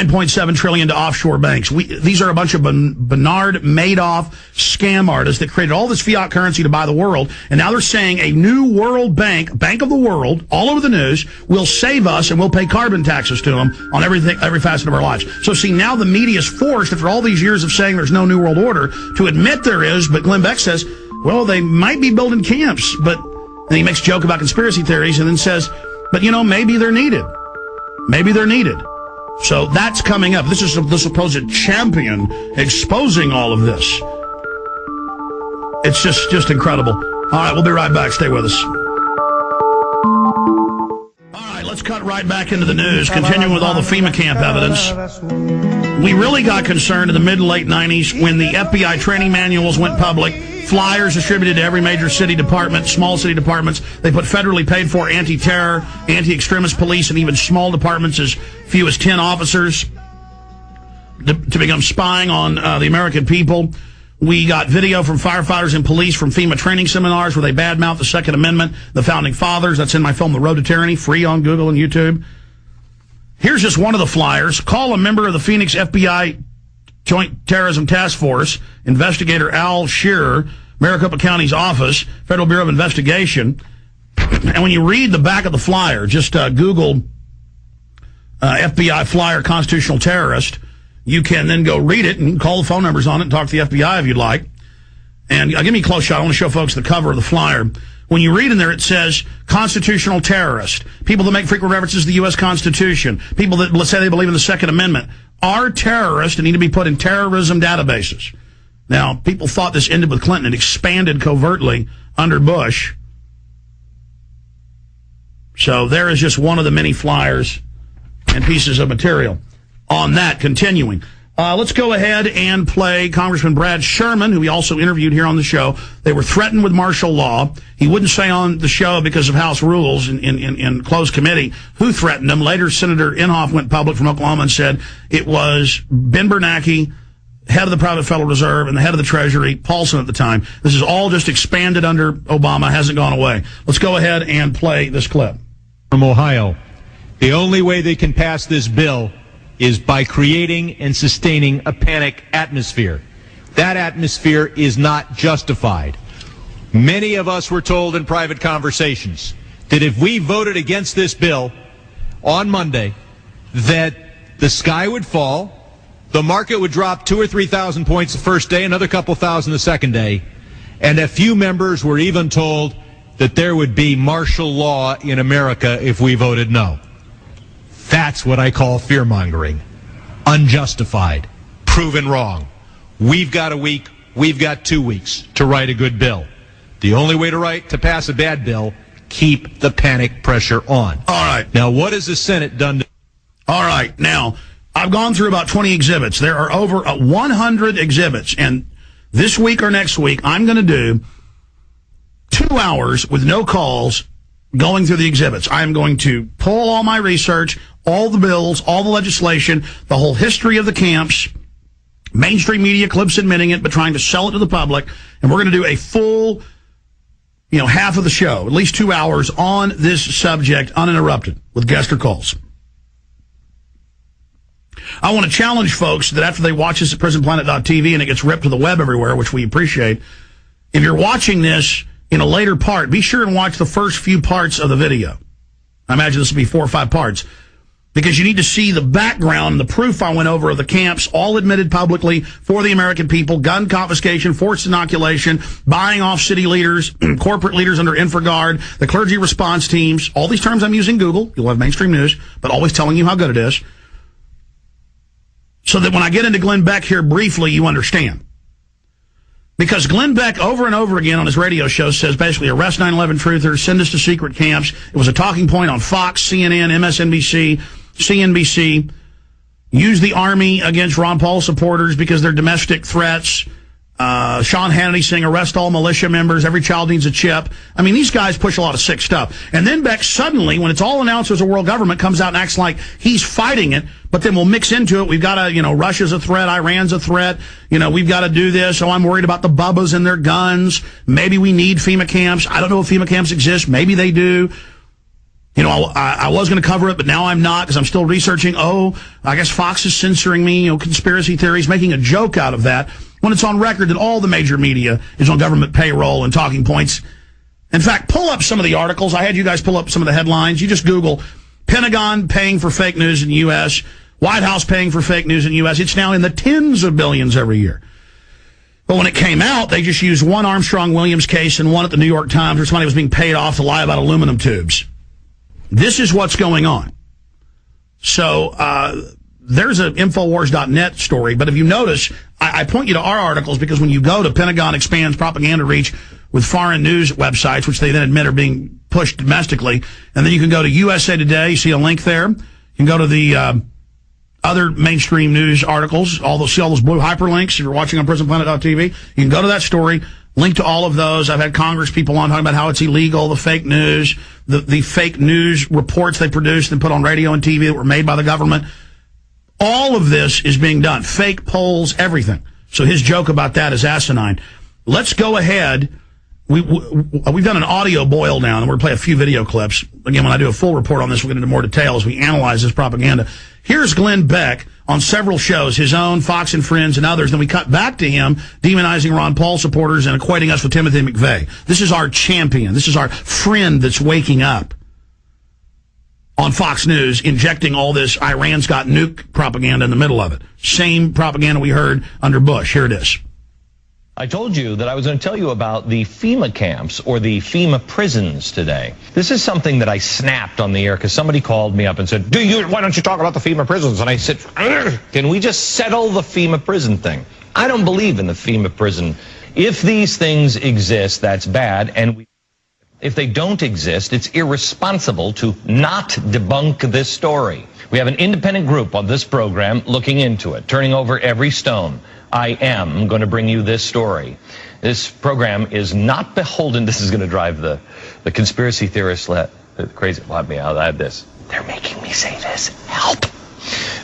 $9.7 trillion to offshore banks. These are a bunch of Bernard Madoff scam artists that created all this fiat currency to buy the world, and now they're saying a new world bank, Bank of the World, all over the news, will save us and we'll pay carbon taxes to them on every facet of our lives. So see, now the media is forced, after all these years of saying there's no new world order, to admit there is, but Glen Beck says, well, they might be building camps, but and he makes a joke about conspiracy theories and then says, but maybe they're needed. Maybe they're needed. So that's coming up. This is the supposed champion exposing all of this. It's just incredible. All right, we'll be right back. Stay with us. All right, let's cut right back into the news, continuing with all the FEMA camp evidence. We really got concerned in the mid and late 90s when the FBI training manuals went public. Flyers distributed to every major city department, small city departments. They put federally paid for anti-terror, anti-extremist police, and even small departments as few as 10 officers to become spying on the American people. We got video from firefighters and police from FEMA training seminars where they badmouth the Second Amendment, the Founding Fathers. That's in my film, The Road to Tyranny, free on Google and YouTube. Here's just one of the flyers. Call a member of the Phoenix FBI Joint Terrorism Task Force, Investigator Al Shearer, Maricopa County's office, Federal Bureau of Investigation. And when you read the back of the flyer, just Google FBI flyer constitutional terrorist. You can then go read it and call the phone numbers on it and talk to the FBI if you'd like. And give me a close shot. I want to show folks the cover of the flyer. When you read in there, it says constitutional terrorist. People that make frequent references to the U.S. Constitution. People that, let's say they believe in the Second Amendment, are terrorists and need to be put in terrorism databases. Now, people thought this ended with Clinton. It expanded covertly under Bush. So there is just one of the many flyers and pieces of material on that. Continuing. Let's go ahead and play Congressman Brad Sherman, who we also interviewed here on the show. They were threatened with martial law. He wouldn't say on the show because of House rules in closed committee who threatened him. Later, Senator Inhofe went public from Oklahoma and said it was Ben Bernanke, head of the private Federal Reserve, and the head of the Treasury, Paulson at the time. This is all just expanded under Obama, hasn't gone away. Let's go ahead and play this clip. From Ohio, the only way they can pass this bill is by creating and sustaining a panic atmosphere. That atmosphere is not justified. Many of us were told in private conversations that if we voted against this bill on Monday, that the sky would fall, the market would drop 2,000 or 3,000 points the first day, another couple thousand the second day, and a few members were even told that there would be martial law in America if we voted no. That's what I call fear-mongering. Unjustified. Proven wrong. We've got a week, we've got 2 weeks to write a good bill. The only way to pass a bad bill, keep the panic pressure on. All right. Now, what has the Senate done? All right. Now, I've gone through about 20 exhibits. There are over 100 exhibits. And this week or next week, I'm going to do 2 hours with no calls going through the exhibits. I'm going to pull all my research, all the bills, all the legislation, the whole history of the camps, mainstream media clips admitting it, but trying to sell it to the public. And we're going to do a full, half of the show, at least 2 hours on this subject, uninterrupted, with guest or calls. I want to challenge folks that after they watch this at prisonplanet.tv and it gets ripped to the web everywhere, which we appreciate, if you're watching this in a later part, be sure and watch the first few parts of the video. I imagine this will be 4 or 5 parts, because you need to see the background, the proof I went over of the camps, all admitted publicly for the American people, gun confiscation, forced inoculation, buying off city leaders, corporate leaders under InfraGard, the clergy response teams, all these terms I'm using Google. You'll have mainstream news, but always telling you how good it is. So that when I get into Glen Beck here briefly, you understand. Because Glen Beck over and over again on his radio show says basically arrest 9/11 truthers, send us to secret camps. It was a talking point on Fox, CNN, MSNBC, CNBC. Use the Army against Ron Paul supporters because they're domestic threats. Sean Hannity saying arrest all militia members. Every child needs a chip. I mean, these guys push a lot of sick stuff. And then Beck suddenly, when it's all announced as a world government, comes out and acts like he's fighting it, but then we'll mix into it. We've got to, Russia's a threat. Iran's a threat. We've got to do this. Oh, I'm worried about the Bubbas and their guns. Maybe we need FEMA camps. I don't know if FEMA camps exist. Maybe they do. You know, I was going to cover it, but now I'm not because I'm still researching. Oh, I guess Fox is censoring me, you know, conspiracy theories, making a joke out of that when it's on record that all the major media is on government payroll and talking points. In fact, pull up some of the articles. I had you guys pull up some of the headlines. You just Google Pentagon paying for fake news in the U.S., White House paying for fake news in the U.S. It's now in the tens of billions every year. But when it came out, they just used one Armstrong Williams case and one at the New York Times where somebody was being paid off to lie about aluminum tubes. This is what's going on. So there's an Infowars.net story, but if you notice, I point you to our articles because when you go to Pentagon expands propaganda reach with foreign news websites, which they then admit are being pushed domestically, and then you can go to USA Today, you see a link there. You can go to the other mainstream news articles, see all those blue hyperlinks if you're watching on PrisonPlanet.tv. You can go to that story, link to all of those. I've had Congress people on talking about how it's illegal, the fake news, the fake news reports they produced and put on radio and TV that were made by the government. All of this is being done. Fake polls, everything. So his joke about that is asinine. Let's go ahead. We've done an audio boil down, and we're going to play a few video clips. Again, when I do a full report on this, we'll get into more detail as we analyze this propaganda. Here's Glen Beck on several shows, his own, Fox and Friends, and others. Then we cut back to him demonizing Ron Paul supporters and equating us with Timothy McVeigh. This is our champion. This is our friend that's waking up on Fox News, injecting all this Iran's got nuke propaganda in the middle of it. Same propaganda we heard under Bush. Here it is. I told you that I was going to tell you about the FEMA camps or the FEMA prisons today. This is something that I snapped on the air because somebody called me up and said, why don't you talk about the FEMA prisons? And I said, can we just settle the FEMA prison thing? I don't believe in the FEMA prison. If these things exist, that's bad. And if they don't exist, it's irresponsible to not debunk this story. We have an independent group on this program looking into it, turning over every stone. I am going to bring you this story. This program is not beholden. This is going to drive the conspiracy theorists crazy. Let me out. I have this. They're making me say this. Help.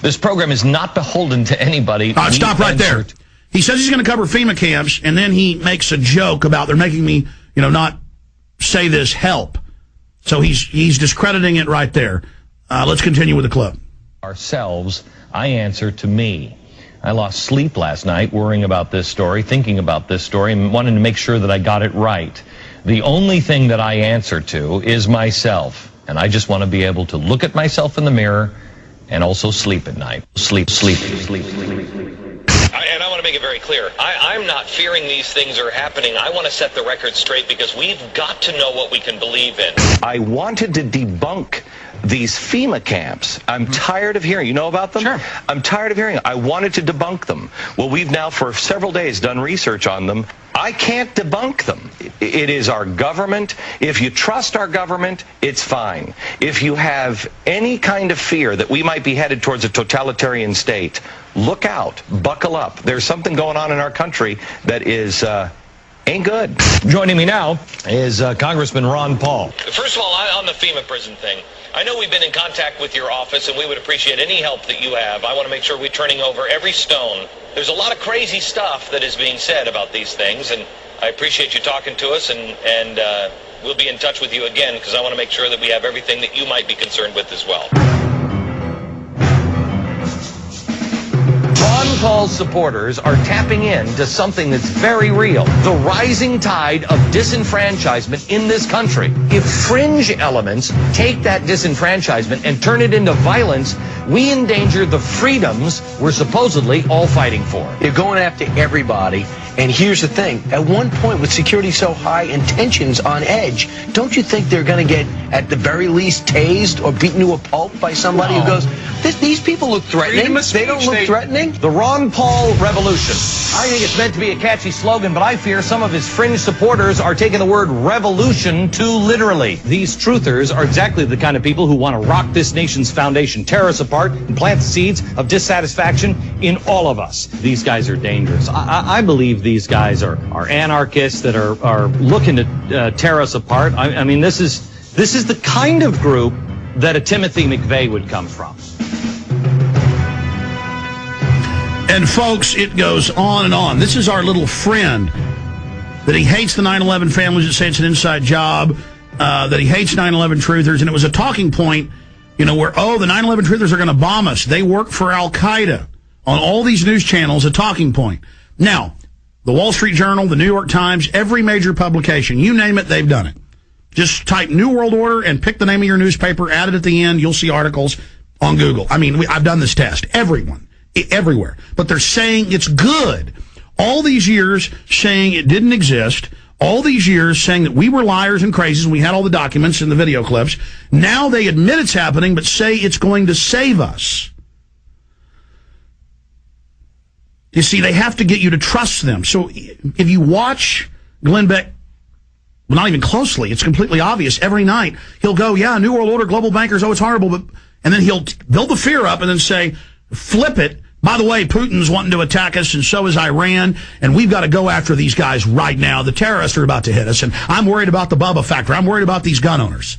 This program is not beholden to anybody. Stop right there. He says he's going to cover FEMA camps, and then he makes a joke about they're making me, not say this. Help. So he's discrediting it right there. Let's continue with the clip. Ourselves, I answer to me. I lost sleep last night worrying about this story, thinking about this story, and wanting to make sure that I got it right. The only thing that I answer to is myself, and I just want to be able to look at myself in the mirror and also sleep at night. Sleep. And I want to make it very clear. I'm not fearing these things are happening. I want to set the record straight because we've got to know what we can believe in. I wanted to debunk these FEMA camps. I'm tired of hearing. You know about them? Sure. I'm tired of hearing. I wanted to debunk them. Well, we've now for several days done research on them. I can't debunk them. It is our government. If you trust our government, it's fine. If you have any kind of fear that we might be headed towards a totalitarian state, look out. Buckle up. There's something going on in our country that is ain't good. Joining me now is Congressman Ron Paul. First of all, on the FEMA prison thing, I know we've been in contact with your office, and we would appreciate any help that you have. I want to make sure we're turning over every stone. There's a lot of crazy stuff that is being said about these things, and I appreciate you talking to us, and we'll be in touch with you again because I want to make sure that we have everything that you might be concerned with as well. Ron Paul's supporters are tapping into something that's very real. The rising tide of disenfranchisement in this country. If fringe elements take that disenfranchisement and turn it into violence, we endanger the freedoms we're supposedly all fighting for. They're going after everybody. And here's the thing. At one point, with security so high and tensions on edge, don't you think they're going to get, at the very least, tased or beaten to a pulp by somebody who goes, these people look threatening. They don't look threatening. The Ron Paul revolution. I think it's meant to be a catchy slogan, but I fear some of his fringe supporters are taking the word revolution too literally. These truthers are exactly the kind of people who want to rock this nation's foundation, tear us apart, and plant the seeds of dissatisfaction in all of us. These guys are dangerous. I believe these guys are anarchists that are looking to tear us apart. I mean, this is the kind of group that a Timothy McVeigh would come from. And folks, it goes on and on. This is our little friend that he hates the 9/11 families that say it's an inside job. that he hates 9/11 truthers, and it was a talking point, where, the 9/11 truthers are going to bomb us. They work for Al-Qaeda on all these news channels, a talking point. Now, the Wall Street Journal, the New York Times, every major publication, you name it, they've done it. Just type New World Order and pick the name of your newspaper, add it at the end, you'll see articles on Google. I mean, I've done this test. Everywhere. But they're saying it's good. All these years saying it didn't exist. All these years saying that we were liars and crazies and we had all the documents and the video clips. Now they admit it's happening, but say it's going to save us. You see, they have to get you to trust them. So if you watch Glen Beck, well, not even closely, it's completely obvious. Every night he'll go, yeah, New World Order, global bankers, it's horrible. And then he'll build the fear up and then say, flip it. By the way, Putin's wanting to attack us, and so is Iran, and we've got to go after these guys right now. The terrorists are about to hit us, and I'm worried about the Bubba factor. I'm worried about these gun owners.